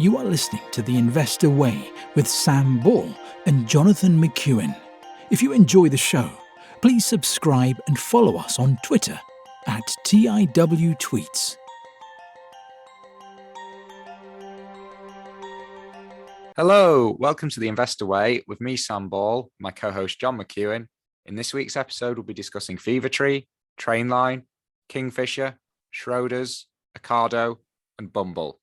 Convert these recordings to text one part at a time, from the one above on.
You are listening to The Investor Way with Sam Ball and Jonathan McEwen. If you enjoy the show, please subscribe and follow us on Twitter at TIWTweets. Hello, welcome to The Investor Way with me, Sam Ball, my co-host John McEwen. In this week's episode, we'll be discussing Fevertree, Trainline, Kingfisher, Schroders, Ocado, and Bumble.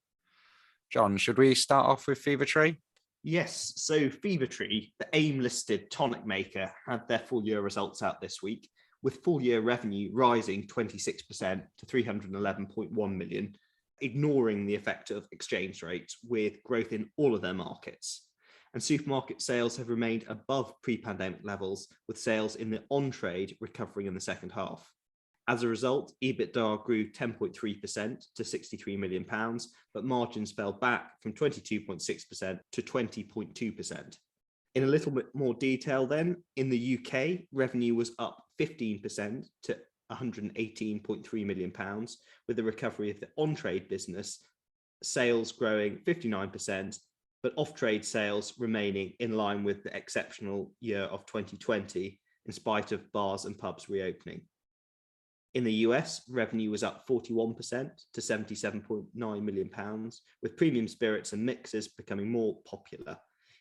John, should we start off with Fevertree? Yes, so Fevertree, the AIM-listed tonic maker, had their full-year results out this week, with full-year revenue rising 26% to 311.1 million, ignoring the effect of exchange rates, with growth in all of their markets. And supermarket sales have remained above pre-pandemic levels, with sales in the on-trade recovering in the second half. As a result, EBITDA grew 10.3% to £63 million, but margins fell back from 22.6% to 20.2%. In a little bit more detail then, in the UK, revenue was up 15% to £118.3 million, with the recovery of the on-trade business, sales growing 59%, but off-trade sales remaining in line with the exceptional year of 2020, in spite of bars and pubs reopening. In the US, revenue was up 41% to £77.9 million, with premium spirits and mixers becoming more popular.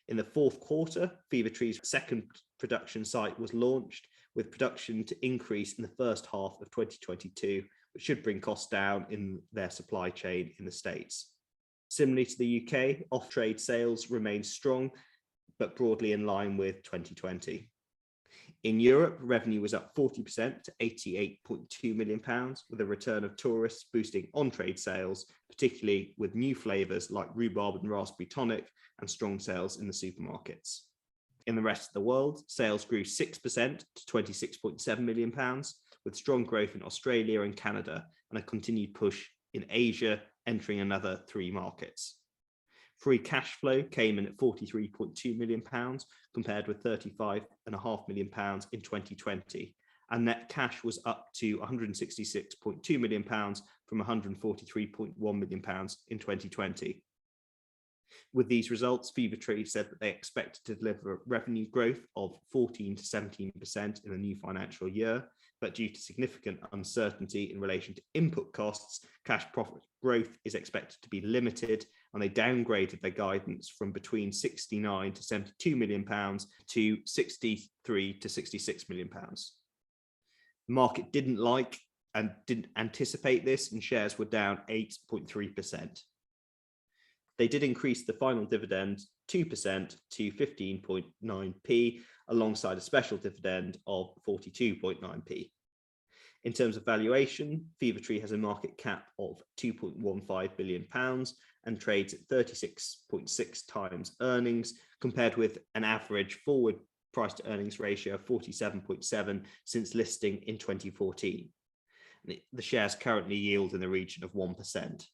In the fourth quarter, Fevertree's second production site was launched, with production to increase in the first half of 2022, which should bring costs down in their supply chain in the States. Similarly to the UK, off-trade sales remain strong, but broadly in line with 2020. In Europe, revenue was up 40% to £88.2 million, with a return of tourists boosting on-trade sales, particularly with new flavours like rhubarb and raspberry tonic and strong sales in the supermarkets. In the rest of the world, sales grew 6% to £26.7 million, with strong growth in Australia and Canada and a continued push in Asia, entering another 3 markets. Free cash flow came in at £43.2 million, compared with £35.5 million in 2020, and net cash was up to £166.2 million from £143.1 million in 2020. With these results, Fevertree said that they expect to deliver revenue growth of 14 to 17% in the new financial year, but due to significant uncertainty in relation to input costs, cash profit growth is expected to be limited, and they downgraded their guidance from between £69 to £72 million to £63 to £66 million. The market didn't like and didn't anticipate this, and shares were down 8.3%. They did increase the final dividend 2% to 15.9p, alongside a special dividend of 42.9p. In terms of valuation, Fevertree has a market cap of £2.15 billion and trades at 36.6 times earnings, compared with an average forward price to earnings ratio of 47.7 since listing in 2014. The shares currently yield in the region of 1%.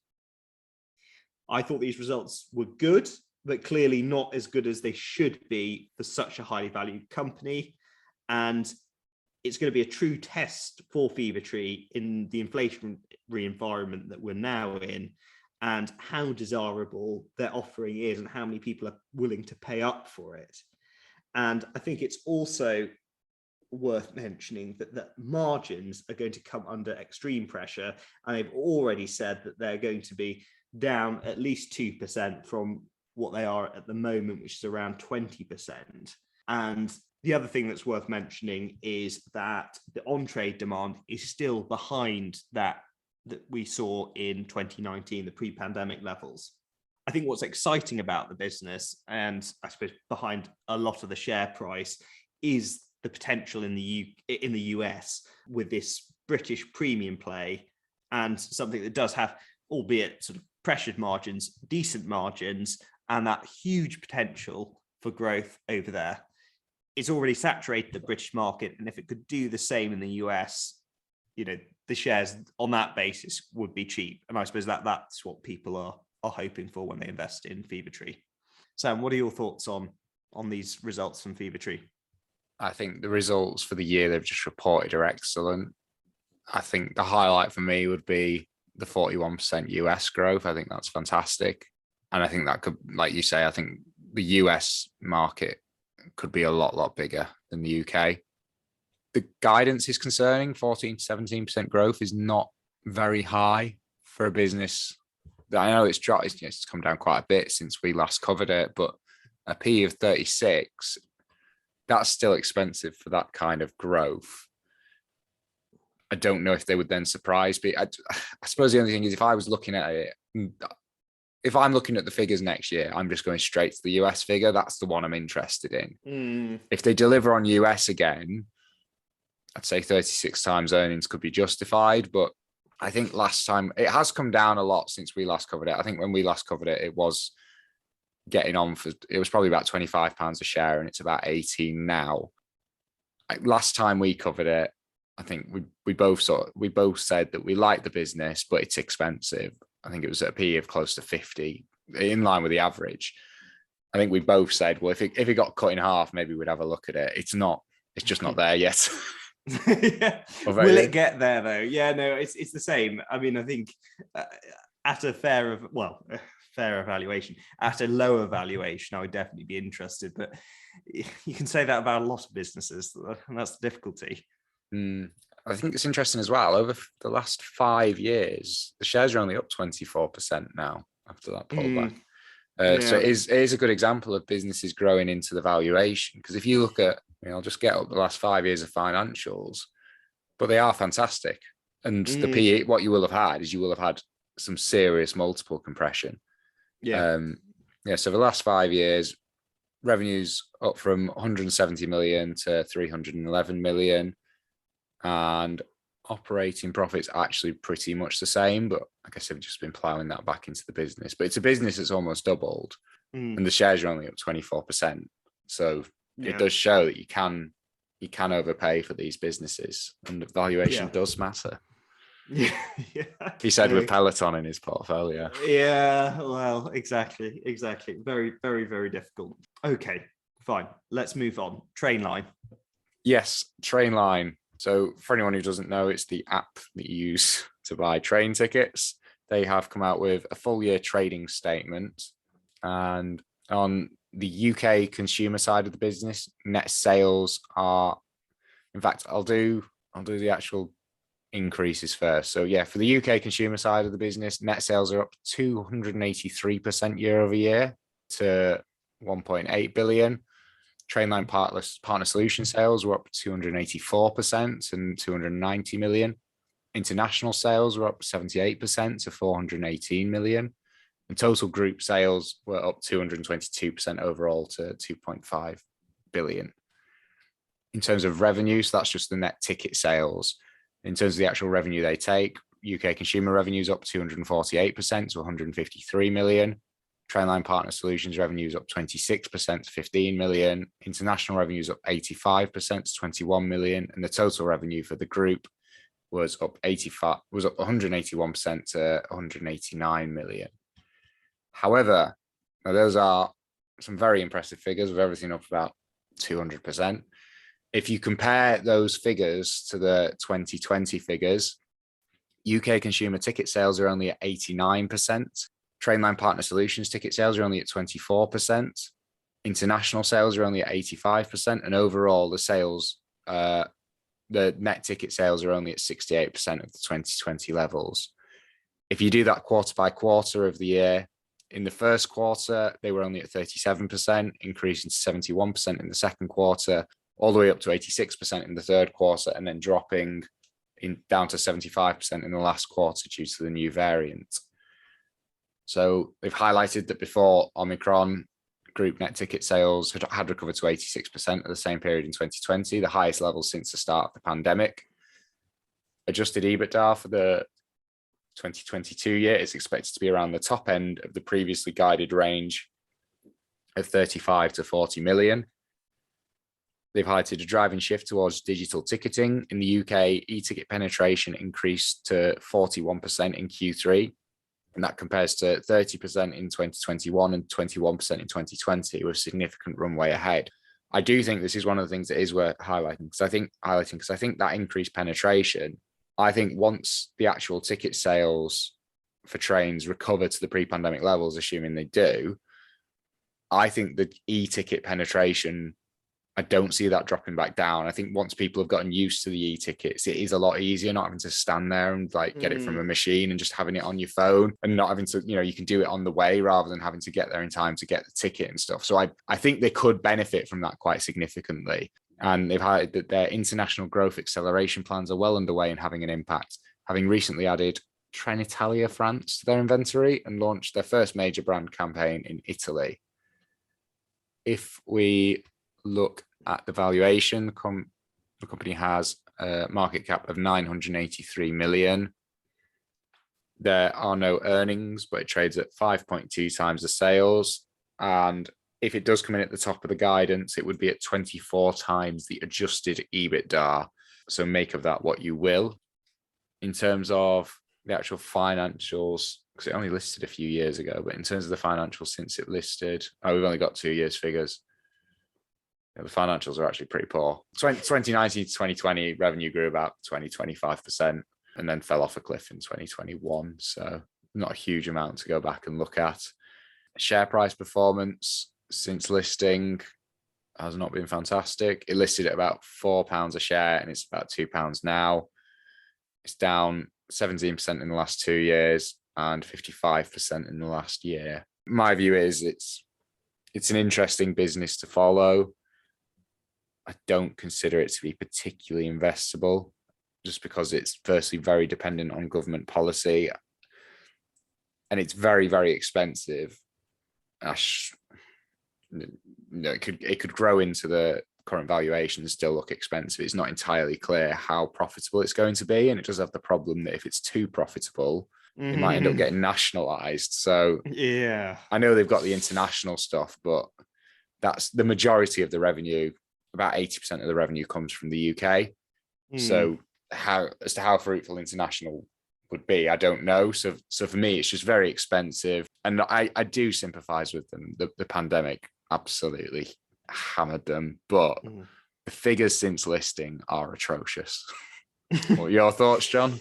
I thought these results were good, but clearly not as good as they should be for such a highly valued company. And it's going to be a true test for Fevertree in the inflationary environment that we're now in, and how desirable their offering is and how many people are willing to pay up for it. And I think it's also worth mentioning that margins are going to come under extreme pressure, and they've already said that they're going to be down at least 2% from what they are at the moment, which is around 20%. And the other thing that's worth mentioning is that the on-trade demand is still behind that we saw in 2019, the pre-pandemic levels. I think what's exciting about the business, and I suppose behind a lot of the share price, is the potential in the US with this British premium play, and something that does have, albeit sort of pressured margins, decent margins, and that huge potential for growth over there. It's already saturated the British market, and if it could do the same in the US, the shares on that basis would be cheap. And I suppose that's what people are hoping for when they invest in Fevertree. Sam, what are your thoughts on these results from Fevertree? I think the results for the year they've just reported are excellent. I think the highlight for me would be the 41% US growth. I think that's fantastic. And I think that could, like you say, I think the US market could be a lot bigger than the UK. The guidance is concerning. 14 to 17% growth is not very high for a business. I know it's dropped, it's come down quite a bit since we last covered it, but a P of 36, that's still expensive for that kind of growth. I don't know if they would then surprise me. I suppose the only thing is, if I was looking at it, if I'm looking at the figures next year, I'm just going straight to the US figure. That's the one I'm interested in. If they deliver on US again, I'd say 36 times earnings could be justified. But I think last time, it has come down a lot since we last covered it. I think when we last covered it, it was getting on for, it was probably about £25 a share, and it's about 18 now. Last time we covered it, I think we both said that we like the business, but it's expensive. I think it was at a P of close to 50, in line with the average. I think we both said, well, if it got cut in half, maybe we'd have a look at it. It's just not there yet. Yeah. Will it get there though? Yeah, no, it's the same. I mean, I think at a fair evaluation, at a lower valuation, I would definitely be interested. But you can say that about a lot of businesses, and that's the difficulty. I think it's interesting as well. Over the last 5 years, the shares are only up 24% now after that pullback. So it is a good example of businesses growing into the valuation. Because if you look at, I'll just get up the last 5 years of financials, but they are fantastic. And the PE, what you will have had is you will have had some serious multiple compression. So for the last 5 years, revenues up from 170 million to 311 million. And operating profits actually pretty much the same, but I guess they've just been plowing that back into the business. But it's a business that's almost doubled, and the shares are only up 24%. So it does show that you can overpay for these businesses, and the valuation does matter. Yeah. He said with Peloton in his portfolio. Yeah, well, exactly. Very, very, very difficult. Okay, fine. Let's move on. Trainline. Yes, Trainline. So for anyone who doesn't know, it's the app that you use to buy train tickets. They have come out with a full year trading statement. And on the UK consumer side of the business, net sales are, in fact, I'll do the actual increases first. So yeah, for the UK consumer side of the business, net sales are up 283% year over year to 1.8 billion. Trainline partner solution sales were up 284% and 290 million. International sales were up 78% to 418 million. And total group sales were up 222% overall to 2.5 billion. In terms of revenue, so that's just the net ticket sales. In terms of the actual revenue they take, UK consumer revenues up 248% to 153 million. Trainline Partner Solutions revenues up 26% to 15 million. International revenues up 85% to 21 million. And the total revenue for the group was up 181% to 189 million. However, now those are some very impressive figures, with everything up about 200%. If you compare those figures to the 2020 figures, UK consumer ticket sales are only at 89%. Trainline Partner Solutions ticket sales are only at 24%. International sales are only at 85%. And overall, the sales, the net ticket sales are only at 68% of the 2020 levels. If you do that quarter by quarter of the year, in the first quarter, they were only at 37%, increasing to 71% in the second quarter, all the way up to 86% in the third quarter, and then dropping down to 75% in the last quarter due to the new variant. So they've highlighted that before Omicron, group net ticket sales had recovered to 86% at the same period in 2020, the highest level since the start of the pandemic. Adjusted EBITDA for the 2022 year is expected to be around the top end of the previously guided range of 35 to 40 million. They've highlighted a driving shift towards digital ticketing. In the UK, e-ticket penetration increased to 41% in Q3. And that compares to 30% in 2021 and 21% in 2020, with significant runway ahead. I do think this is one of the things that is worth highlighting, because I think that increased penetration, I think once the actual ticket sales for trains recover to the pre-pandemic levels, assuming they do, I think the e-ticket penetration, I don't see that dropping back down. I think once people have gotten used to the e-tickets, it is a lot easier not having to stand there and like get it from a machine and just having it on your phone, and not having to, you can do it on the way rather than having to get there in time to get the ticket and stuff. So I think they could benefit from that quite significantly. And they've highlighted that their international growth acceleration plans are well underway and having an impact, having recently added Trenitalia France to their inventory and launched their first major brand campaign in Italy. If we look at the valuation, the company has a market cap of 983 million. There are no earnings, but it trades at 5.2 times the sales. And if it does come in at the top of the guidance, it would be at 24 times the adjusted EBITDA. So make of that what you will. In terms of the actual financials, because it only listed a few years ago, but in terms of the financials since it listed, we've only got 2 years figures. The financials are actually pretty poor. 2019 to 2020, revenue grew about 25%, and then fell off a cliff in 2021. So not a huge amount to go back and look at. Share price performance since listing has not been fantastic. It listed at about £4 a share, and it's about £2 now. It's down 17% in the last 2 years and 55% in the last year. My view is it's an interesting business to follow. I don't consider it to be particularly investable, just because it's firstly very dependent on government policy, and it's very, very expensive. It could grow into the current valuation and still look expensive. It's not entirely clear how profitable it's going to be, and it does have the problem that if it's too profitable, it might end up getting nationalized. So yeah, I know they've got the international stuff, but that's the majority of the revenue. About 80% of the revenue comes from the UK. So as to how fruitful international would be, I don't know. So for me, it's just very expensive. And I do sympathize with them. The pandemic absolutely hammered them. But the figures since listing are atrocious. What are your thoughts, John?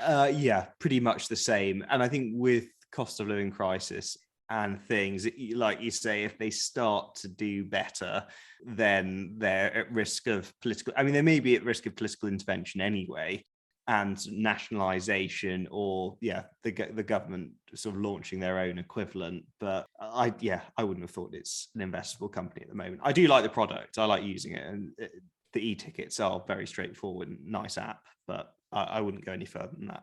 Yeah, pretty much the same. And I think with cost of living crisis and things, like you say, if they start to do better, then they're at risk of they may be at risk of political intervention anyway, and nationalization, or the government sort of launching their own equivalent. But I wouldn't have thought it's an investable company at the moment. I do like the product. I like using it, and the e-tickets are very straightforward, nice app, but I wouldn't go any further than that.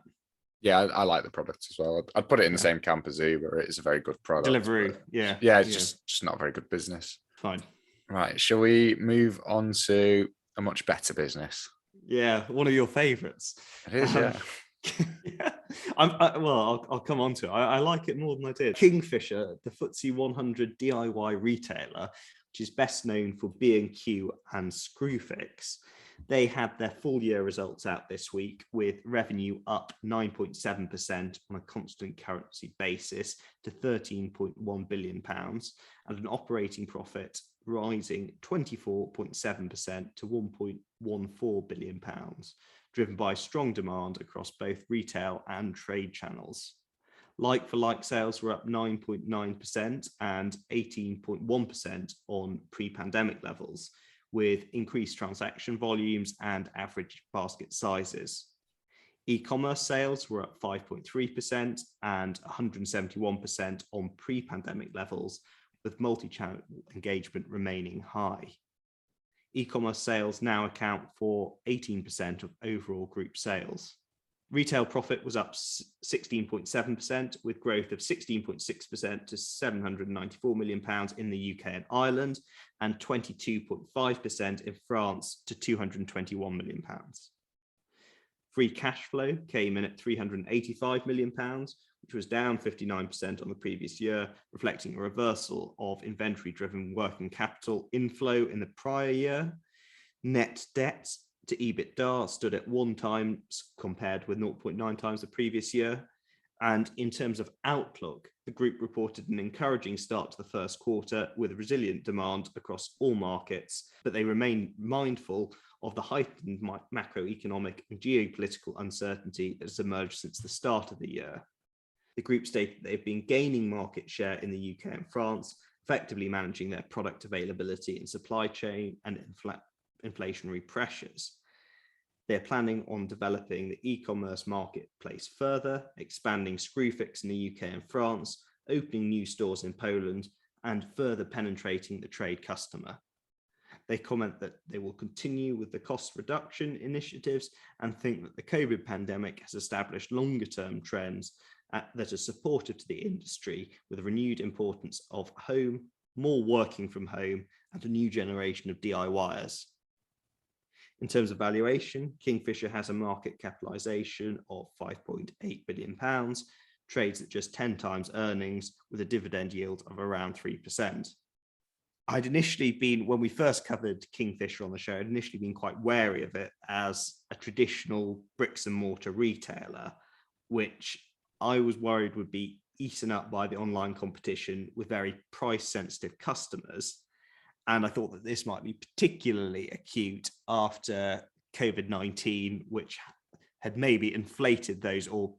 Yeah, I like the product as well. I'd put it in the same camp as Uber. It is a very good product. Delivery, it's just not a very good business. Fine. Right, shall we move on to a much better business? Yeah, one of your favorites. It is, yeah. Yeah. I'll come on to it. I like it more than I did. Kingfisher, the FTSE 100 DIY retailer, which is best known for B&Q and Screwfix. They had their full year results out this week, with revenue up 9.7% on a constant currency basis to £13.1 billion, and an operating profit rising 24.7% to £1.14 billion, driven by strong demand across both retail and trade channels. Like-for-like sales were up 9.9% and 18.1% on pre-pandemic levels, with increased transaction volumes and average basket sizes. E-commerce sales were up 5.3% and 171% on pre-pandemic levels, with multi-channel engagement remaining high. E-commerce sales now account for 18% of overall group sales. Retail profit was up 16.7%, with growth of 16.6% to £794 million in the UK and Ireland, and 22.5% in France to £221 million. Free cash flow came in at £385 million, which was down 59% on the previous year, reflecting a reversal of inventory-driven working capital inflow in the prior year. Net debt to EBITDA stood at 1 times compared with 0.9 times the previous year. And in terms of outlook, the group reported an encouraging start to the first quarter with resilient demand across all markets, but they remain mindful of the heightened macroeconomic and geopolitical uncertainty that has emerged since the start of the year. The group stated they've been gaining market share in the UK and France, effectively managing their product availability and supply chain and inflationary pressures. They're planning on developing the e-commerce marketplace further, expanding Screwfix in the UK and France, opening new stores in Poland, and further penetrating the trade customer. They comment that they will continue with the cost reduction initiatives and think that the COVID pandemic has established longer-term trends that are supportive to the industry, with a renewed importance of home, more working from home, and a new generation of DIYers. In terms of valuation, Kingfisher has a market capitalisation of £5.8 billion, trades at just 10 times earnings with a dividend yield of around 3%. I'd initially been, when we first covered Kingfisher on the show, I'd initially been quite wary of it as a traditional bricks and mortar retailer, which I was worried would be eaten up by the online competition with very price sensitive customers. And I thought that this might be particularly acute after COVID-19, which had maybe inflated those, or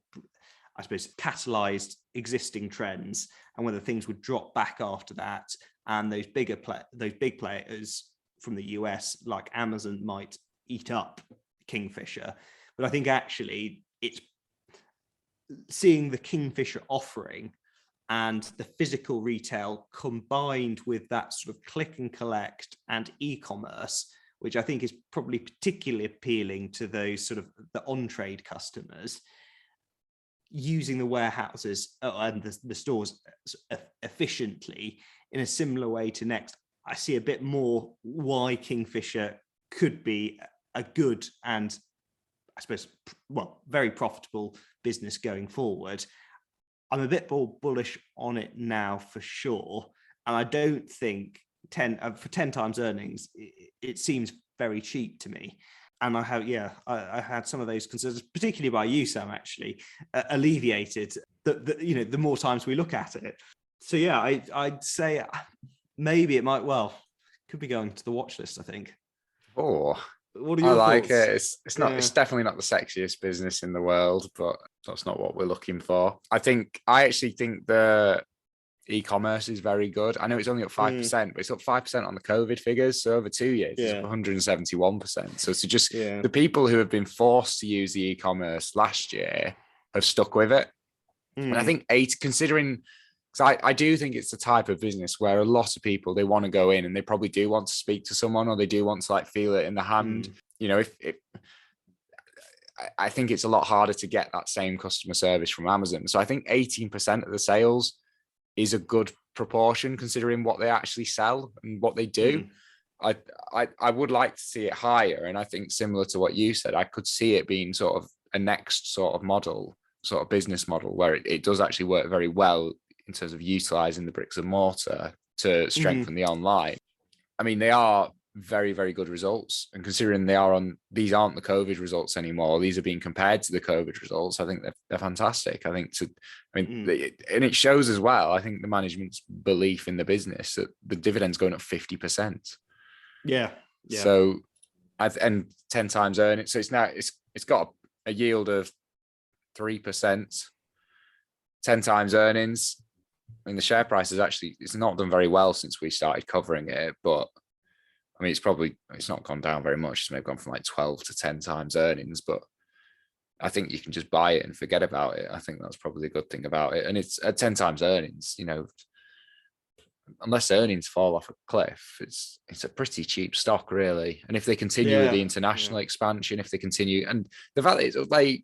I suppose catalyzed existing trends, and whether things would drop back after that, and those big players from the US like Amazon might eat up Kingfisher. But I think actually it's seeing the Kingfisher offering and the physical retail combined with that sort of click and collect and e-commerce, which I think is probably particularly appealing to those sort of the on-trade customers, using the warehouses and the stores efficiently in a similar way to Next. I see a bit more why Kingfisher could be a good and, I suppose, very profitable business going forward. I'm a bit more bullish on it now for sure. And I don't think for 10 times earnings, it seems very cheap to me. And I had some of those concerns, particularly by you, Sam, actually, alleviated the more times we look at it. So yeah, I'd say maybe it might, could be going to the watch list, I think. Oh, what are your like thoughts? it. It's definitely not the sexiest business in the world, but that's not what we're looking for. I actually think the e-commerce is very good. I know it's only up 5%, but it's up 5% on the COVID figures. So over 2 years, it's up 171%. So it's the people who have been forced to use the e-commerce last year have stuck with it. And I think considering, because I do think it's the type of business where a lot of people, they want to go in and they probably do want to speak to someone, or they do want to feel it in the hand. I think it's a lot harder to get that same customer service from Amazon. So I think 18% of the sales is a good proportion considering what they actually sell and what they do. I would like to see it higher. And I think similar to what you said, I could see it being sort of a next sort of model, sort of business model, where it does actually work very well in terms of utilizing the bricks and mortar to strengthen the online. I mean, they are very, very good results. And considering these aren't the COVID results anymore, these are being compared to the COVID results, I think they're fantastic. And it shows as well, I think the management's belief in the business that the dividend's going up 50%. Yeah. So, and 10 times earnings. So it's got a yield of 3%, 10 times earnings. I mean, the share price it's not done very well since we started covering it, but I mean, it's not gone down very much. It's maybe gone from 12 to 10 times earnings, but I think you can just buy it and forget about it. I think that's probably a good thing about it. And it's at 10 times earnings, unless earnings fall off a cliff, it's a pretty cheap stock, really. And if they continue with the international expansion, if they continue, and the fact that it's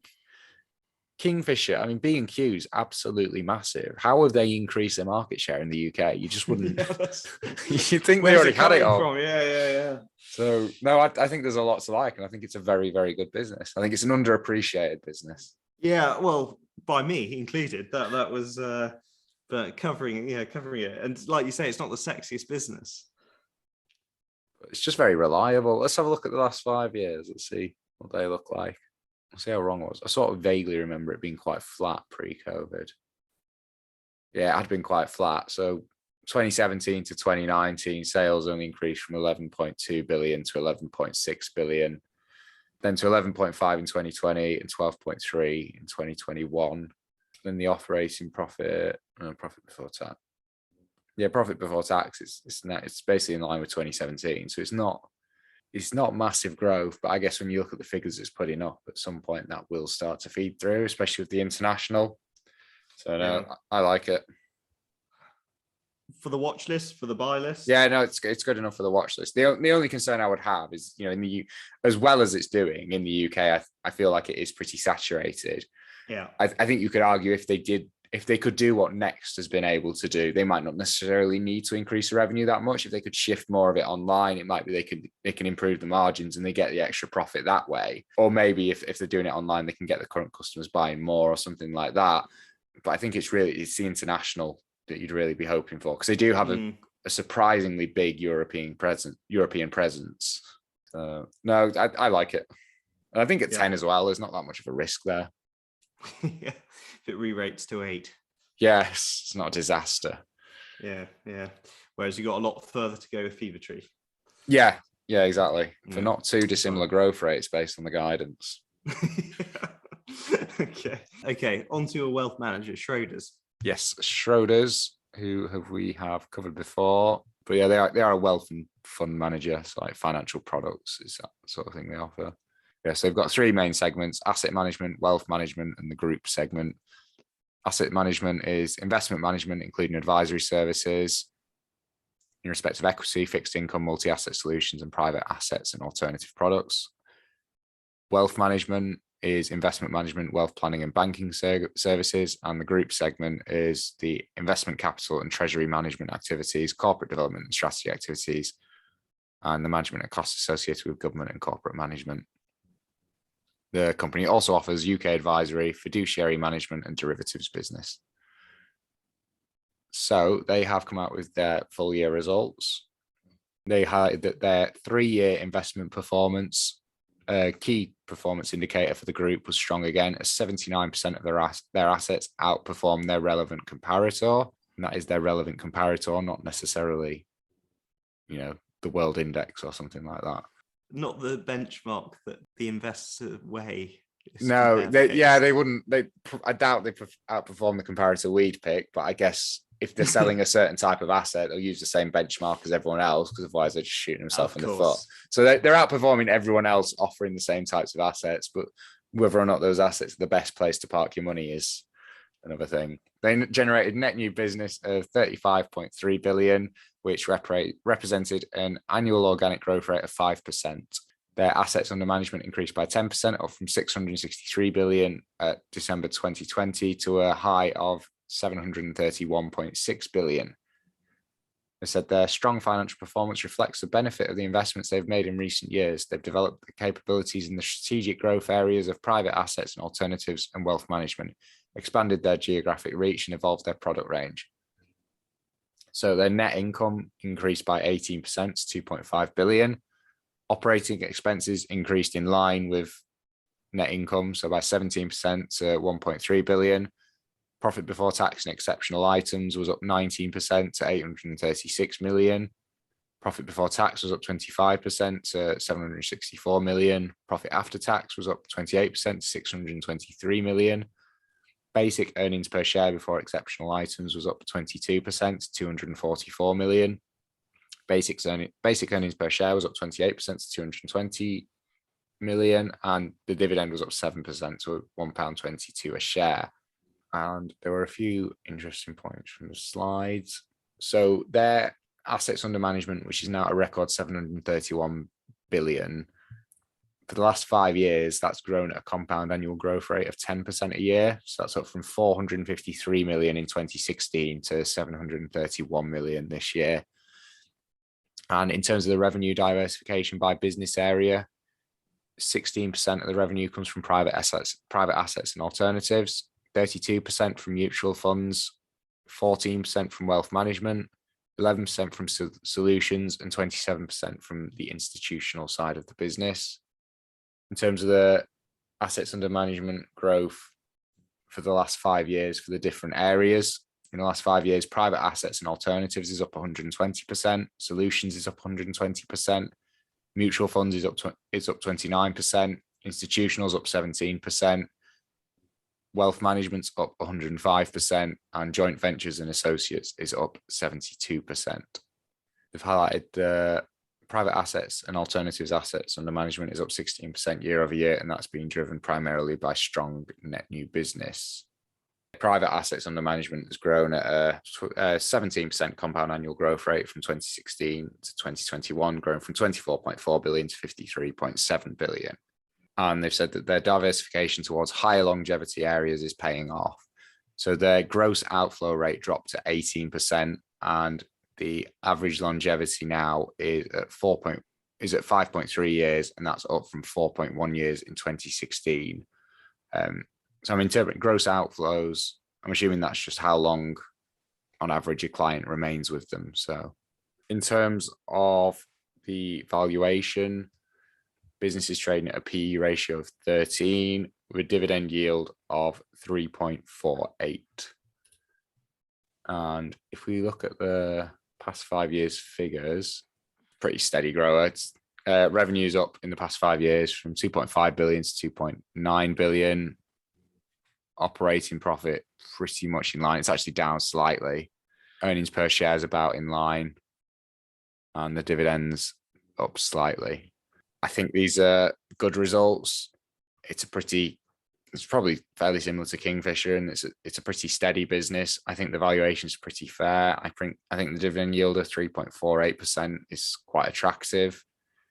Kingfisher, I mean, B&Q is absolutely massive. How have they increased their market share in the UK? You just wouldn't. You'd think they already had it all. Yeah. So, no, I think there's a lot to like, and I think it's a very, very good business. I think it's an underappreciated business. Yeah, well, by me included. That was but covering it. And like you say, it's not the sexiest business. It's just very reliable. Let's have a look at the last 5 years. Let's see what they look like. I'll see how wrong it was. I sort of vaguely remember it being quite flat pre-COVID. Yeah, it had been quite flat. So 2017 to 2019, sales only increased from 11.2 billion to 11.6 billion, then to 11.5 in 2020 and 12.3 in 2021. Then the operating profit, profit before tax. Yeah, profit before tax it's basically in line with 2017. So it's not massive growth, but I guess when you look at the figures it's putting up, at some point that will start to feed through, especially with the international. So no, I like it. For the watch list, for the buy list? Yeah, no, it's good enough for the watch list. The only concern I would have is, in the as well as it's doing in the UK, I feel like it is pretty saturated. Yeah. I think you could argue if they could do what Next has been able to do, they might not necessarily need to increase the revenue that much. If they could shift more of it online, it might be they can improve the margins and they get the extra profit that way. Or maybe if they're doing it online, they can get the current customers buying more or something like that. But I think it's the international that you'd really be hoping for, because they do have a surprisingly big European presence. No, I like it. And I think at 10 as well, there's not that much of a risk there. Yeah. If it re-rates to 8. Yes, it's not a disaster. Yeah. Whereas you got a lot further to go with Fevertree. Yeah, exactly. For not too dissimilar growth rates based on the guidance. Okay. On to a wealth manager, Schroders. Yes, Schroders, who we have covered before. But yeah, they are a wealth and fund manager, so like financial products is that sort of thing they offer. Yeah, so they've got 3 main segments: asset management, wealth management, and the group segment. Asset management is investment management, including advisory services in respect of equity, fixed income, multi-asset solutions, and private assets and alternative products. Wealth management is investment management, wealth planning, and banking services. And the group segment is the investment capital and treasury management activities, corporate development and strategy activities, and the management of costs associated with government and corporate management. The company also offers UK advisory, fiduciary management, and derivatives business. So they have come out with their full year results. They highlighted that their 3-year investment performance, key performance indicator for the group, was strong again, as 79% of their assets outperformed their relevant comparator. And that is their relevant comparator, not necessarily, the world index or something like that. Not the benchmark that the investor way. No, they wouldn't. I doubt they outperform the comparator we'd pick, but I guess if they're selling a certain type of asset, they'll use the same benchmark as everyone else, because otherwise they're just shooting themselves in the foot. So they're outperforming everyone else offering the same types of assets, but whether or not those assets are the best place to park your money is another thing. They generated net new business of 35.3 billion, which represented an annual organic growth rate of 5%. Their assets under management increased by 10%, up from 663 billion at December 2020 to a high of 731.6 billion. They said their strong financial performance reflects the benefit of the investments they've made in recent years. They've developed the capabilities in the strategic growth areas of private assets and alternatives and wealth management, expanded their geographic reach, and evolved their product range. So their net income increased by 18% to 2.5 billion. Operating expenses increased in line with net income, so by 17% to 1.3 billion. Profit before tax and exceptional items was up 19% to 836 million. Profit before tax was up 25% to 764 million. Profit after tax was up 28% to 623 million. Basic earnings per share before exceptional items was up 22% to 244 million. Basic earnings per share was up 28% to 220 million, and the dividend was up 7% to £1.22 a share. And there were a few interesting points from the slides. So their assets under management, which is now a record 731 billion, for the last 5 years, that's grown at a compound annual growth rate of 10% a year. So that's up from 453 million in 2016 to 731 million this year. And in terms of the revenue diversification by business area, 16% of the revenue comes from private assets and alternatives, 32% from mutual funds, 14% from wealth management, 11% from solutions, and 27% from the institutional side of the business. In terms of the assets under management growth for the last 5 years for the different areas, in the last 5 years, private assets and alternatives is up 120%, solutions is up 120%, mutual funds is up 29%, institutionals up 17%, Wealth management's up 105%, and joint ventures and associates is up 72%. They've highlighted the private assets and alternatives assets under management is up 16% year over year, and that's been driven primarily by strong net new business. Private assets under management has grown at a 17% compound annual growth rate from 2016 to 2021, growing from 24.4 billion to 53.7 billion. And they've said that their diversification towards higher longevity areas is paying off. So their gross outflow rate dropped to 18%, and the average longevity now is at 5.3 years, and that's up from 4.1 years in 2016. So I'm interpreting gross outflows. I'm assuming that's just how long on average a client remains with them. So in terms of the valuation, business is trading at a PE ratio of 13 with a dividend yield of 3.48. And if we look at the past 5 years figures, pretty steady grower. It's revenues up in the past 5 years from 2.5 billion to 2.9 billion. Operating profit pretty much in line. It's actually down slightly. Earnings per share is about in line, and the dividends up slightly. I think these are good results. It's probably fairly similar to Kingfisher, and it's a pretty steady business. I think the valuation is pretty fair. I think the dividend yield of 3.48% is quite attractive.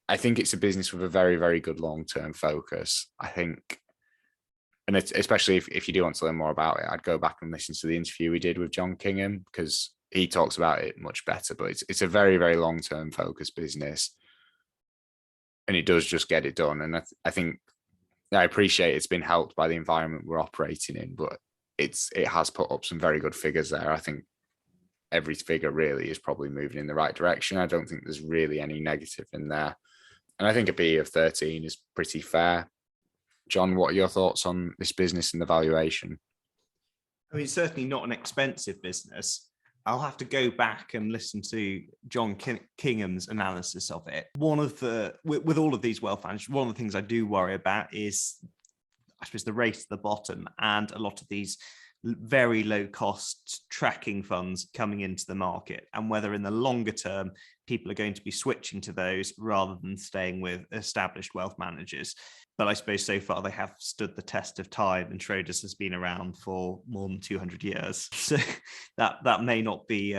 I think it's a business with a very, very good long-term focus. I think, and it's, especially if you do want to learn more about it, I'd go back and listen to the interview we did with John Kingham, because he talks about it much better. But it's a very, very long-term focused business, and it does just get it done. And I appreciate it's been helped by the environment we're operating in, but it has put up some very good figures there. I think every figure really is probably moving in the right direction. I don't think there's really any negative in there. And I think a PE of 13 is pretty fair. John, what are your thoughts on this business and the valuation? I mean, it's certainly not an expensive business. I'll have to go back and listen to John Kingham's analysis of it. With all of these wealth managers, one of the things I do worry about is, I suppose, the race to the bottom and a lot of these very low cost tracking funds coming into the market, and whether in the longer term people are going to be switching to those rather than staying with established wealth managers. But I suppose so far they have stood the test of time, and Schroders has been around for more than 200 years. So that may not be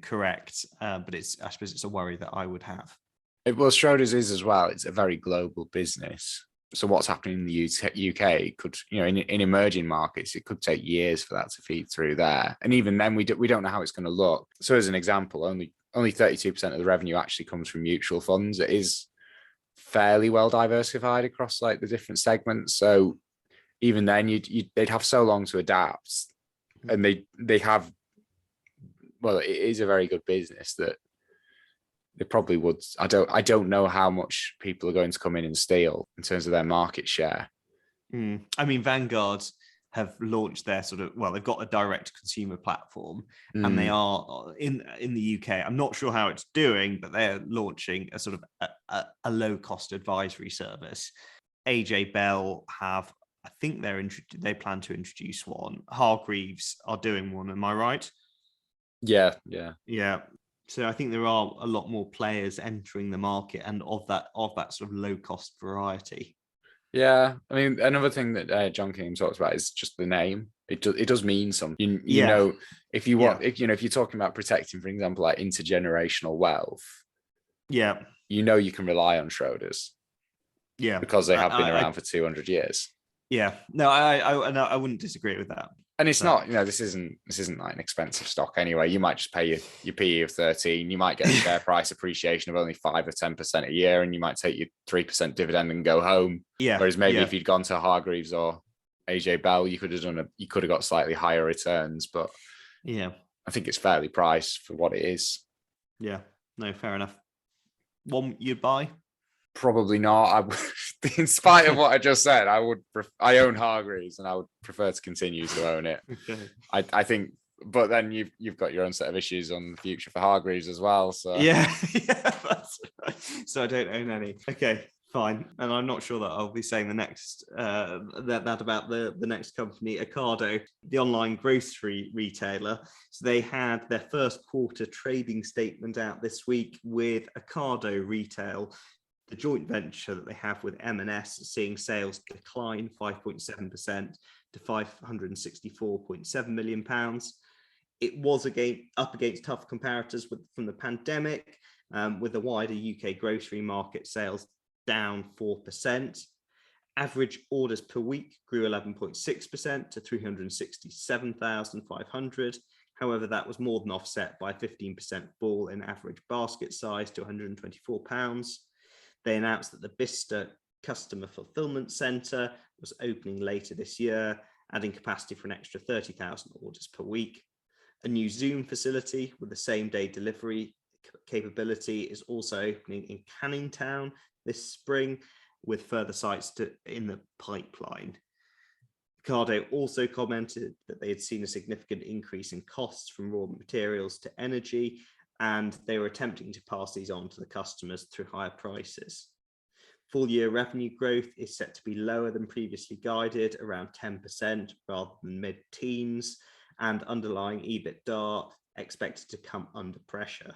correct, but I suppose it's a worry that I would have. Well, Schroders is as well. It's a very global business. So what's happening in the UK could, in emerging markets, it could take years for that to feed through there. And even then, we don't know how it's going to look. So as an example, only 32% of the revenue actually comes from mutual funds. It is fairly well diversified across like the different segments. So even then, they'd have so long to adapt, and they have. Well, it is a very good business that they probably would. I don't know how much people are going to come in and steal in terms of their market share. I mean, Vanguard have launched their they've got a direct consumer platform, and they are in the UK. I'm not sure how it's doing, but they're launching a sort of a low cost advisory service. AJ Bell have, I think they plan to introduce one. Hargreaves are doing one. Am I right? Yeah. So I think there are a lot more players entering the market, and of that sort of low cost variety. Yeah, I mean, another thing that John Kingham talks about is just the name. It does mean something. You know, if you're talking about protecting, for example, like intergenerational wealth, you can rely on Schroders. Yeah, because they have been around for 200 years. Yeah, no, I wouldn't disagree with that. And it's not, this isn't like an expensive stock anyway. You might just pay your PE of 13. You might get a share price appreciation of only 5 or 10% a year, and you might take your 3% dividend and go home. Yeah. Whereas maybe if you'd gone to Hargreaves or AJ Bell, you could have got slightly higher returns. But I think it's fairly priced for what it is. Yeah, no, fair enough. One you'd buy? Probably not. In spite of what I just said, I own Hargreaves, and I would prefer to continue to own it. Okay. I think, but then you've got your own set of issues on the future for Hargreaves as well. So that's right. So I don't own any. Okay, Fine, and I'm not sure that I'll be saying the next that about the next company, Ocado, the online grocery retailer. So they had their first quarter trading statement out this week, with Ocado Retail, the joint venture that they have with M&S, seeing sales decline 5.7% to £564.7 million. It was up against tough comparators from the pandemic, with the wider UK grocery market sales down 4%. Average orders per week grew 11.6% to 367,500. However, that was more than offset by a 15% fall in average basket size to £124. They announced that the Bicester Customer Fulfillment Centre was opening later this year, adding capacity for an extra 30,000 orders per week. A new Zoom facility with the same-day delivery capability is also opening in Canning Town this spring, with further sites in the pipeline. Ocado also commented that they had seen a significant increase in costs from raw materials to energy, and they were attempting to pass these on to the customers through higher prices. Full year revenue growth is set to be lower than previously guided, around 10% rather than mid-teens, and underlying EBITDA expected to come under pressure.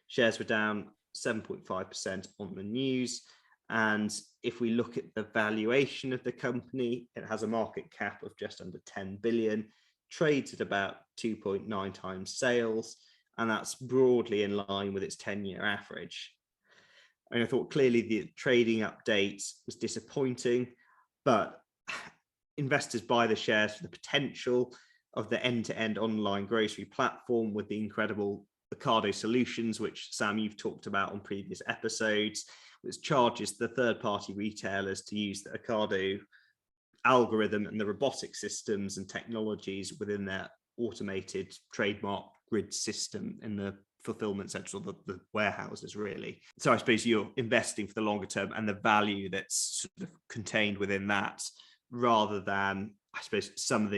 Shares were down 7.5% on the news. And if we look at the valuation of the company, it has a market cap of just under 10 billion, trades at about 2.9 times sales, and that's broadly in line with its 10-year average. And I thought clearly the trading update was disappointing, but investors buy the shares for the potential of the end-to-end online grocery platform with the incredible Ocado solutions, which Sam, you've talked about on previous episodes, which charges the third-party retailers to use the Ocado algorithm and the robotic systems and technologies within their automated trademark grid system in the fulfillment centers, or the warehouses, really. So I suppose you're investing for the longer term and the value that's sort of contained within that, rather than, I suppose, some of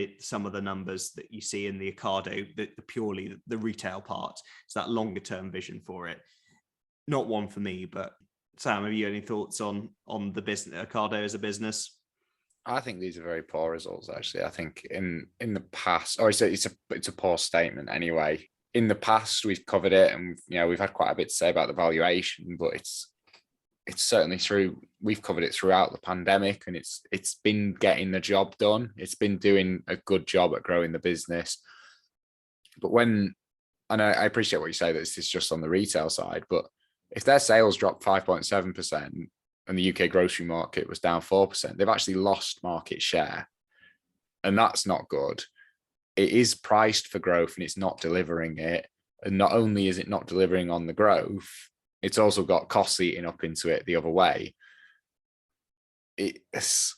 the numbers that you see in the Ocado, the purely the retail part. It's that longer term vision for it. Not one for me, but Sam, have you any thoughts on the business, Ocado as a business? I think these are very poor results, actually. I think in the past, or it's a poor statement anyway. In the past, we've covered it, and we've had quite a bit to say about the valuation, but it's certainly true. We've covered it throughout the pandemic, and it's been getting the job done. It's been doing a good job at growing the business. But and I appreciate what you say, that this is just on the retail side, but if their sales dropped 5.7% and the UK grocery market was down 4%, they've actually lost market share, and that's not good. It is priced for growth and it's not delivering it. And not only is it not delivering on the growth, it's also got costs eating up into it the other way. It's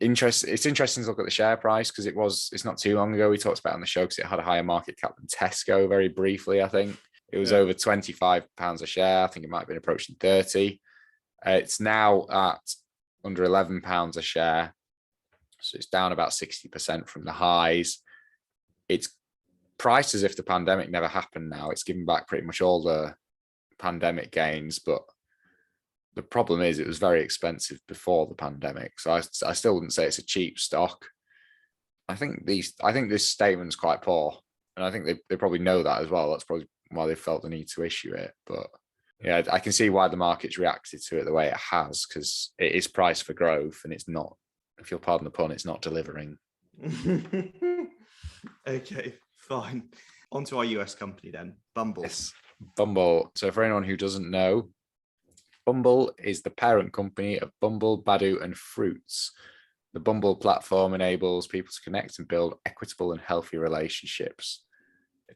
interesting to look at the share price, because it's not too long ago we talked about it on the show, because it had a higher market cap than Tesco very briefly. I think it was over £25 a share. I think it might have been approaching 30. It's now at under £11 a share. So it's down about 60% from the highs. It's priced as if the pandemic never happened now. It's given back pretty much all the pandemic gains, but the problem is it was very expensive before the pandemic. So I still wouldn't say it's a cheap stock. I think this statement is quite poor, and I think they probably know that as well. That's probably why they felt the need to issue it. But yeah, I can see why the market's reacted to it the way it has, because it is priced for growth and it's not, if you'll pardon the pun, it's not delivering. Okay, fine. On to our US company then, Bumble. Yes, Bumble. So for anyone who doesn't know, Bumble is the parent company of Bumble, Badoo, and Fruits. The Bumble platform enables people to connect and build equitable and healthy relationships.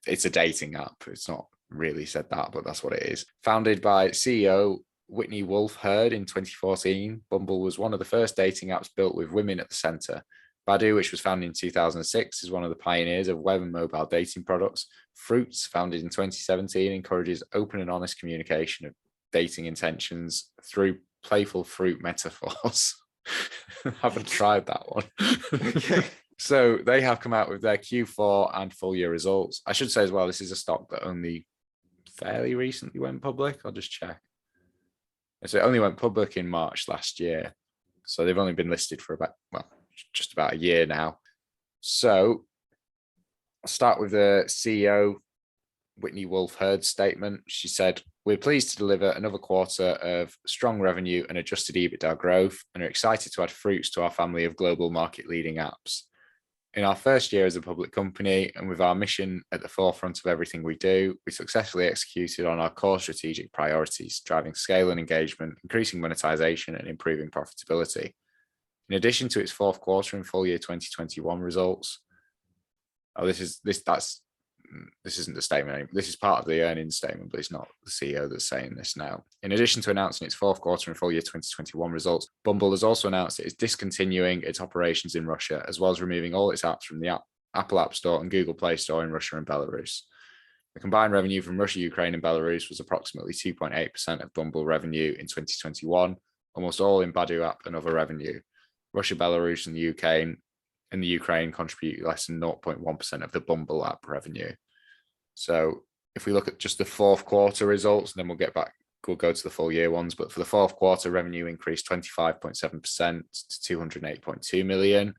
It's a dating app. It's not really said that, but that's what it is. Founded by CEO Whitney Wolfe Herd in 2014, Bumble was one of the first dating apps built with women at the center. Badoo, which was founded in 2006, is one of the pioneers of web and mobile dating products. Fruits, founded in 2017, encourages open and honest communication of dating intentions through playful fruit metaphors. I haven't tried that one. Okay. So they have come out with their Q4 and full year results. I should say as well, this is a stock that only fairly recently went public. I'll just check. So it only went public in March last year. So they've only been listed for just about a year now. So I'll start with the CEO, Whitney Wolfe Herd's statement. She said, "We're pleased to deliver another quarter of strong revenue and adjusted EBITDA growth and are excited to add fruits to our family of global market leading apps. In our first year as a public company and with our mission at the forefront of everything we do, we successfully executed on our core strategic priorities, driving scale and engagement, increasing monetization and improving profitability. In addition to its fourth quarter and full year 2021 results," this isn't the statement anymore. This is part of the earnings statement, but it's not the CEO that's saying this now. "In addition to announcing its fourth quarter and full year 2021 results, Bumble has also announced it is discontinuing its operations in Russia, as well as removing all its apps from the Apple App Store and Google Play Store in Russia and Belarus. The combined revenue from Russia, Ukraine, and Belarus was approximately 2.8% of Bumble revenue in 2021, almost all in Badoo app and other revenue. Russia, Belarus, and the Ukraine contribute less than 0.1% of the Bumble app revenue." So if we look at just the fourth quarter results, and then we'll go to the full year ones. But for the fourth quarter, revenue increased 25.7% to 208.2 million.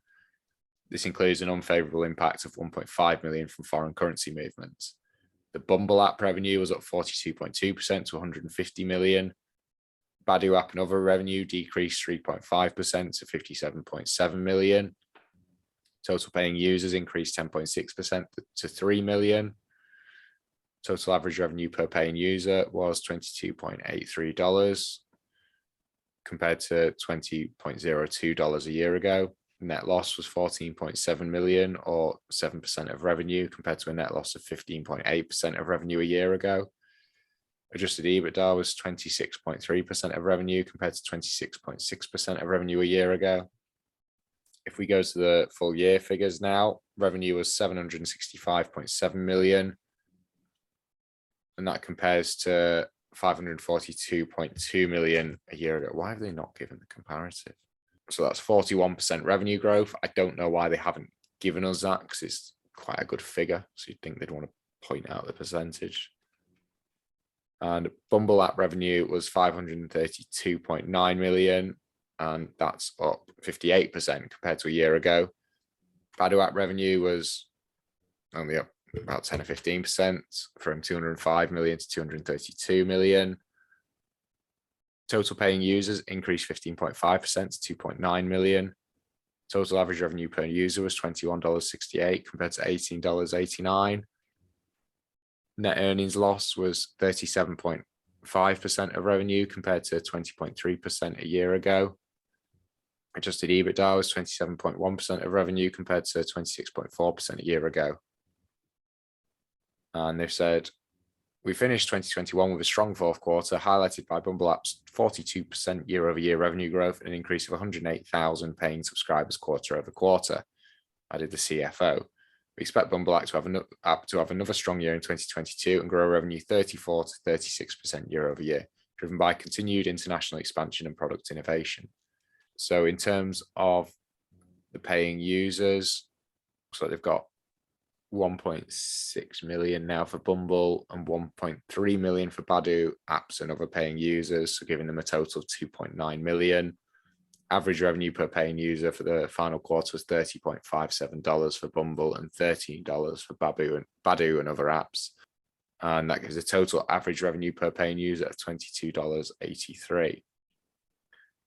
This includes an unfavorable impact of 1.5 million from foreign currency movements. The Bumble app revenue was up 42.2% to 150 million. Badoo app and other revenue decreased 3.5% to 57.7 million. Total paying users increased 10.6% to 3 million. Total average revenue per paying user was $22.83 compared to $20.02 a year ago. Net loss was 14.7 million or 7% of revenue compared to a net loss of 15.8% of revenue a year ago. Adjusted EBITDA was 26.3% of revenue compared to 26.6% of revenue a year ago. If we go to the full year figures now, revenue was 765.7 million. And that compares to 542.2 million a year ago. Why have they not given the comparative? So that's 41% revenue growth. I don't know why they haven't given us that, because it's quite a good figure. So you'd think they'd want to point out the percentage. And Bumble app revenue was 532.9 million. And that's up 58% compared to a year ago. Badoo app revenue was only up about 10 or 15% from 205 million to 232 million. Total paying users increased 15.5% to 2.9 million. Total average revenue per user was $21.68 compared to $18.89. Net earnings loss was 37.5% of revenue compared to 20.3% a year ago. Adjusted EBITDA was 27.1% of revenue compared to 26.4% a year ago. And they've said, "We finished 2021 with a strong fourth quarter, highlighted by Bumble app's 42% year-over-year revenue growth and an increase of 108,000 paying subscribers quarter over quarter," added the CFO. "We expect Bumble app to have another strong year in 2022 and grow revenue 34 to 36% year-over-year, driven by continued international expansion and product innovation." So in terms of the paying users, so they've got 1.6 million now for Bumble and 1.3 million for Badoo apps and other paying users, so giving them a total of 2.9 million. Average revenue per paying user for the final quarter was $30.57 for Bumble and $13 for Badoo and other apps. And that gives a total average revenue per paying user of $22.83.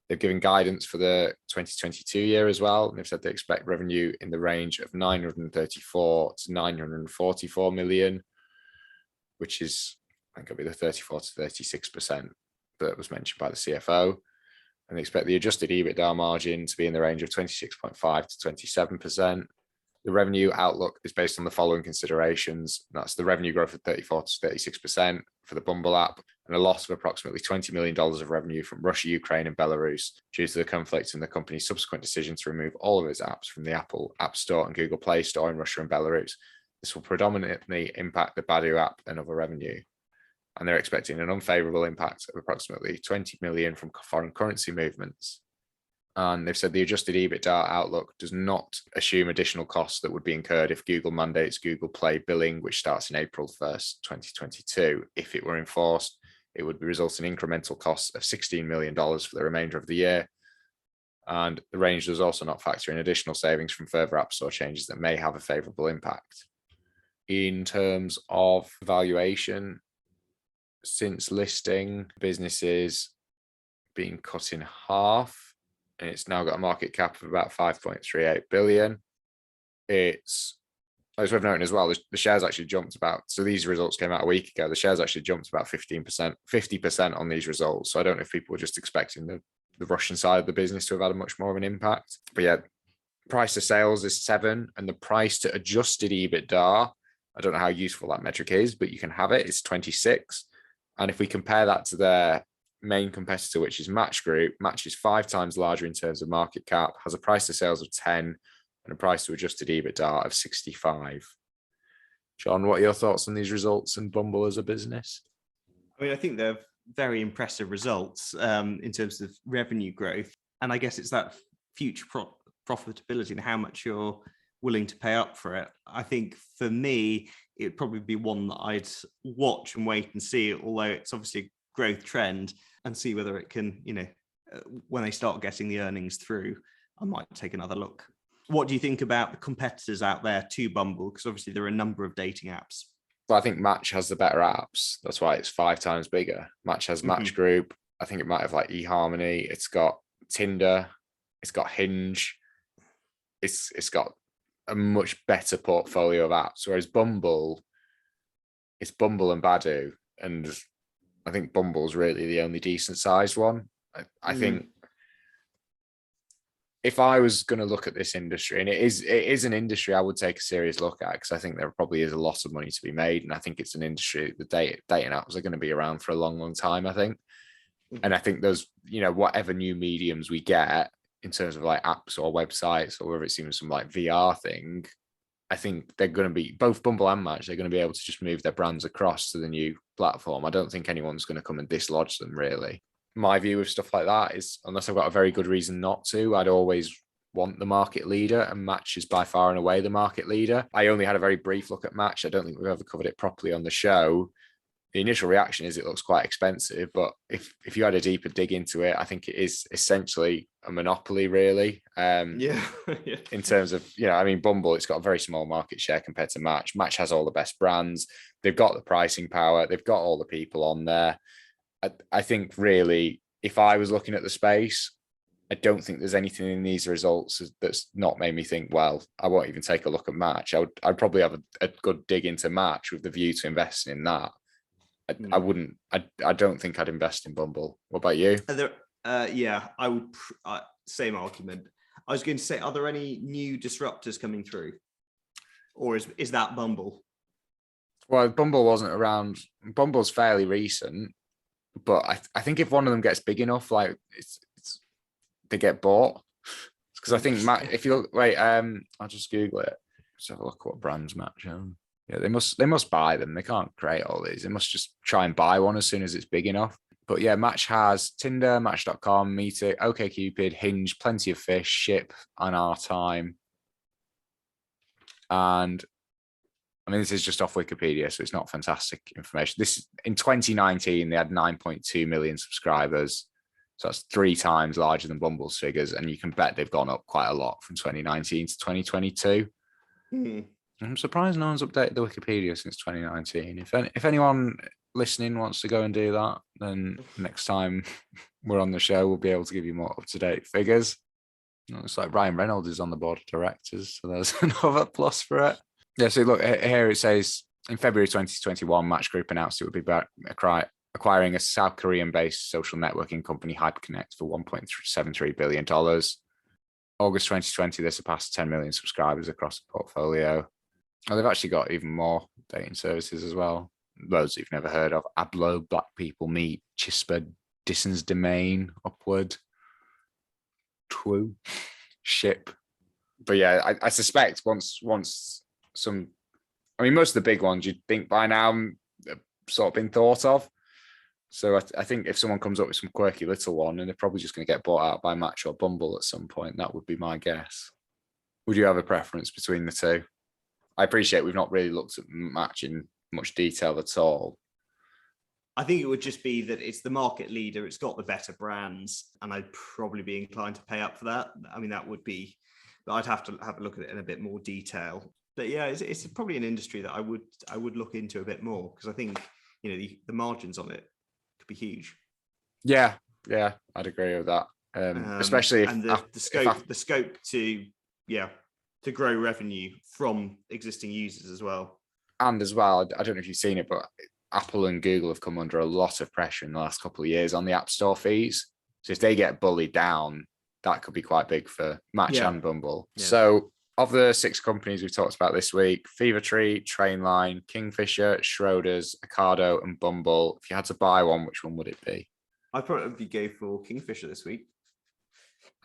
They've given guidance for the 2022 year as well. And they've said they expect revenue in the range of 934 to 944 million, which is, I think it'll be the 34 to 36% that was mentioned by the CFO. And they expect the adjusted EBITDA margin to be in the range of 26.5 to 27%. The revenue outlook is based on the following considerations. That's the revenue growth of 34 to 36% for the Bumble app and a loss of approximately $20 million of revenue from Russia, Ukraine, and Belarus due to the conflict and the company's subsequent decision to remove all of its apps from the Apple App Store and Google Play Store in Russia and Belarus. This will predominantly impact the Badoo app and other revenue. And they're expecting an unfavorable impact of approximately 20 million from foreign currency movements. And they've said the adjusted EBITDA outlook does not assume additional costs that would be incurred if Google mandates Google Play billing, which starts in April 1st, 2022, if it were enforced. it would result in incremental costs of $16 million for the remainder of the year. And the range does also not factor in additional savings from further App Store changes that may have a favorable impact. In terms of valuation, since listing, businesses being cut in half, and it's now got a market cap of about 5.38 billion. It's, as we've noted as well, the shares actually jumped about, so these results came out a week ago, the shares actually jumped about 50% on these results. So I don't know if people were just expecting the Russian side of the business to have had a much more of an impact. But yeah, price to sales is 7, and the price to adjusted EBITDA, I don't know how useful that metric is, but you can have it, it's 26. And if we compare that to their main competitor, which is Match Group, Match is 5 times larger in terms of market cap, has a price to sales of 10 and a price to adjusted EBITDA of 65. John, what are your thoughts on these results and Bumble as a business? I mean, I think they're very impressive results in terms of revenue growth. And I guess it's that future profitability and how much you're willing to pay up for it. I think for me, it'd probably be one that I'd watch and wait and see, although it's obviously a growth trend, and see whether it can, when they start getting the earnings through, I might take another look. What do you think about the competitors out there to Bumble? Because obviously there are a number of dating apps. Well, I think Match has the better apps. That's why it's 5 times bigger. Match has Match Group. I think it might have like eHarmony. It's got Tinder. It's got Hinge. It's got a much better portfolio of apps. Whereas Bumble, it's Bumble and Badoo. And I think Bumble's really the only decent sized one. I think if I was going to look at this industry, and it is an industry I would take a serious look at, because I think there probably is a lot of money to be made. And I think it's an industry, the dating apps are going to be around for a long, long time, I think. And I think those, whatever new mediums we get in terms of like apps or websites, or whether it's even some like VR thing, I think they're going to be, both Bumble and Match, they're going to be able to just move their brands across to the new platform. I don't think anyone's going to come and dislodge them, really. My view of stuff like that is, unless I've got a very good reason not to, I'd always want the market leader, and Match is by far and away the market leader. I only had a very brief look at Match. I don't think we've ever covered it properly on the show. The initial reaction is it looks quite expensive, but if you had a deeper dig into it, I think it is essentially a monopoly, really. Yeah. In terms of, Bumble, it's got a very small market share compared to Match. Match has all the best brands. They've got the pricing power. They've got all the people on there. I think really, if I was looking at the space, I don't think there's anything in these results that's not made me think, well, I won't even take a look at Match. I'd probably have a good dig into Match with the view to investing in that. I don't think I'd invest in Bumble. What about you? I would. Same argument. I was going to say, are there any new disruptors coming through? Or is that Bumble? Well, Bumble wasn't around. Bumble's fairly recent. But I think if one of them gets big enough, like they get bought. Because I think if you look, I'll just Google it. Let's have a look what brands Match own. Yeah, they must buy them. They can't create all these. They must just try and buy one as soon as it's big enough. But yeah, Match has Tinder, Match.com, Meet.it, OkCupid, Hinge, Plenty of Fish, Ship, and Our Time. And this is just off Wikipedia, so it's not fantastic information. This in 2019, they had 9.2 million subscribers. So that's 3 times larger than Bumble's figures. And you can bet they've gone up quite a lot from 2019 to 2022. I'm surprised no one's updated the Wikipedia since 2019. If anyone listening wants to go and do that, then next time we're on the show, we'll be able to give you more up-to-date figures. It looks like Ryan Reynolds is on the board of directors, so there's another plus for it. Yeah, so look, here it says, in February 2021, Match Group announced it would be acquiring a South Korean-based social networking company, HyperConnect, for $1.73 billion. August 2020, they surpassed 10 million subscribers across the portfolio. Oh, they've actually got even more dating services as well. Loads you've never heard of. Ablo, Black People Meet, Chispa, Disson's Domain, Upward, Twoo, Ship. But yeah, I suspect once some, most of the big ones you'd think by now have sort of been thought of. So I think if someone comes up with some quirky little one, and they're probably just going to get bought out by Match or Bumble at some point, that would be my guess. Would you have a preference between the two? I appreciate we've not really looked at Match in much detail at all. I think it would just be that it's the market leader, it's got the better brands, and I'd probably be inclined to pay up for that. I mean, that would be, but I'd have to have a look at it in a bit more detail. But yeah, it's probably an industry that I would look into a bit more, because I think, you know, the margins on it could be huge. Yeah, I'd agree with that. Especially if the scope to grow revenue from existing users as well. And as well, I don't know if you've seen it, but Apple and Google have come under a lot of pressure in the last couple of years on the App Store fees. So if they get bullied down, that could be quite big for Match and Bumble. Yeah. So of the 6 companies we've talked about this week, Fevertree, Trainline, Kingfisher, Schroders, Ocado, and Bumble, if you had to buy one, which one would it be? I'd probably go for Kingfisher this week.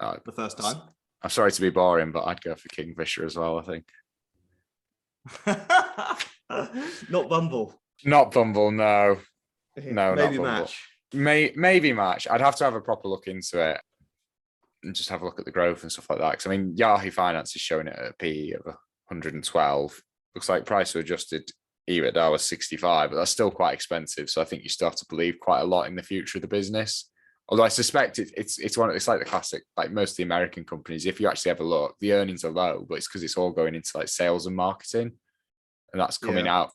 The first time. I'm sorry to be boring, but I'd go for Kingfisher as well, I think. Not Bumble. Not Bumble, no. No, maybe not Bumble. Match. Maybe Match. I'd have to have a proper look into it and just have a look at the growth and stuff like that. Because I mean, Yahoo Finance is showing it at a PE of 112. Looks like price to adjusted EBITDA was 65, but that's still quite expensive. So I think you still have to believe quite a lot in the future of the business. Although I suspect it's like the classic, like most of the American companies. If you actually have a look, the earnings are low, but it's because it's all going into like sales and marketing, and that's coming out.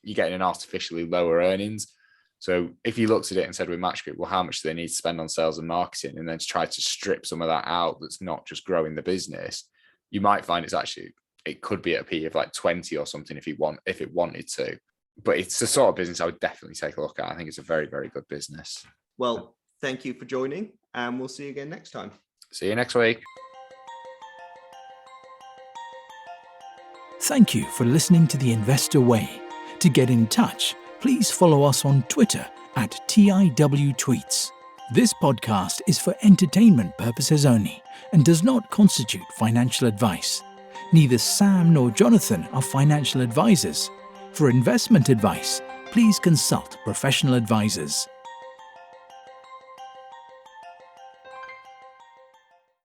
You're getting an artificially lower earnings. So if you looked at it and said with Match Group, well, how much do they need to spend on sales and marketing, and then to try to strip some of that out, that's not just growing the business, you might find it could be at a P of like 20 or something if it wanted to. But it's the sort of business I would definitely take a look at. I think it's a very, very good business. Well, thank you for joining, and we'll see you again next time. See you next week. Thank you for listening to The Investor Way. To get in touch, please follow us on Twitter at TIWTweets. This podcast is for entertainment purposes only and does not constitute financial advice. Neither Sam nor Jonathan are financial advisors. For investment advice, please consult professional advisors.